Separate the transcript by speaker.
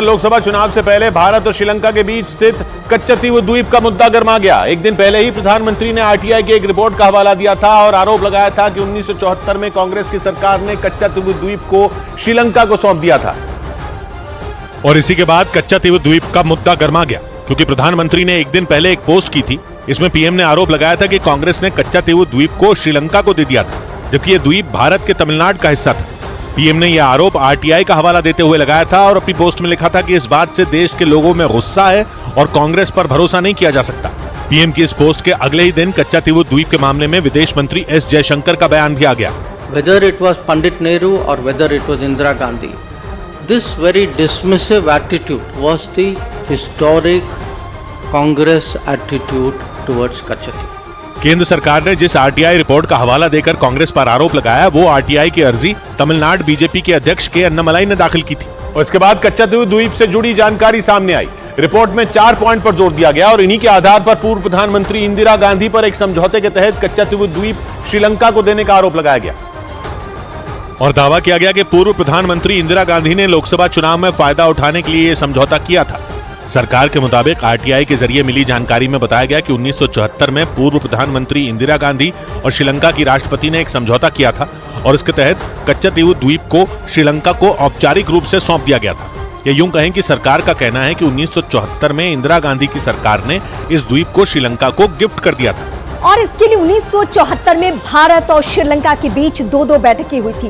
Speaker 1: लोकसभा चुनाव से पहले भारत और श्रीलंका के बीच स्थित कच्चतीवु द्वीप का मुद्दा गर्मा गया। एक दिन पहले ही प्रधानमंत्री ने आरटीआई की एक रिपोर्ट का हवाला दिया था और आरोप लगाया था कि 1974 में कांग्रेस की सरकार ने कच्चतीवु द्वीप को श्रीलंका को सौंप दिया था।
Speaker 2: और इसी के बाद कच्चतीवु द्वीप का मुद्दा गर्मा गया, क्योंकि प्रधानमंत्री ने एक दिन पहले एक पोस्ट की थी। इसमें पीएम ने आरोप लगाया था कि कांग्रेस ने कच्चतीवु द्वीप को श्रीलंका को दे दिया था, जबकि यह द्वीप भारत के तमिलनाडु का हिस्सा था। पीएम ने यह आरोप आरटीआई का हवाला देते हुए लगाया था और अपनी पोस्ट में लिखा था कि इस बात से देश के लोगों में गुस्सा है और कांग्रेस पर भरोसा नहीं किया जा सकता। पीएम की इस पोस्ट के अगले ही दिन कच्चतीवु द्वीप के मामले में विदेश मंत्री एस जयशंकर का बयान भी आ गया।
Speaker 3: Whether it was Pandit Nehru or whether it was Indira Gandhi, this very dismissive attitude was the historic Congress attitude towards Kachati.
Speaker 2: केंद्र सरकार ने जिस आरटीआई रिपोर्ट का हवाला देकर कांग्रेस पर आरोप लगाया, वो आरटीआई की अर्जी तमिलनाडु बीजेपी के अध्यक्ष के अन्नामलाई ने दाखिल की थी।
Speaker 1: और इसके बाद कच्चतीवु द्वीप से जुड़ी जानकारी सामने आई। रिपोर्ट में 4 पॉइंट पर जोर दिया गया और इन्हीं के आधार पर पूर्व प्रधानमंत्री इंदिरा गांधी पर एक समझौते के तहत कच्चतीवु द्वीप श्रीलंका को देने का आरोप लगाया गया।
Speaker 2: और दावा किया गया कि पूर्व प्रधानमंत्री इंदिरा गांधी ने लोकसभा चुनाव में फायदा उठाने के लिए यह समझौता किया था। सरकार के मुताबिक आरटीआई के जरिए मिली जानकारी में बताया गया कि 1974 में पूर्व प्रधानमंत्री इंदिरा गांधी और श्रीलंका की राष्ट्रपति ने एक समझौता किया था और इसके तहत कच्चतीवु द्वीप को श्रीलंका को औपचारिक रूप से सौंप दिया गया था। ये यूं कहें कि सरकार का कहना है कि 1974 में इंदिरा गांधी की सरकार ने इस द्वीप को श्रीलंका को गिफ्ट कर दिया था।
Speaker 4: और इसके लिए 1974 में भारत और श्रीलंका के बीच 2-2 बैठकें हुई थी।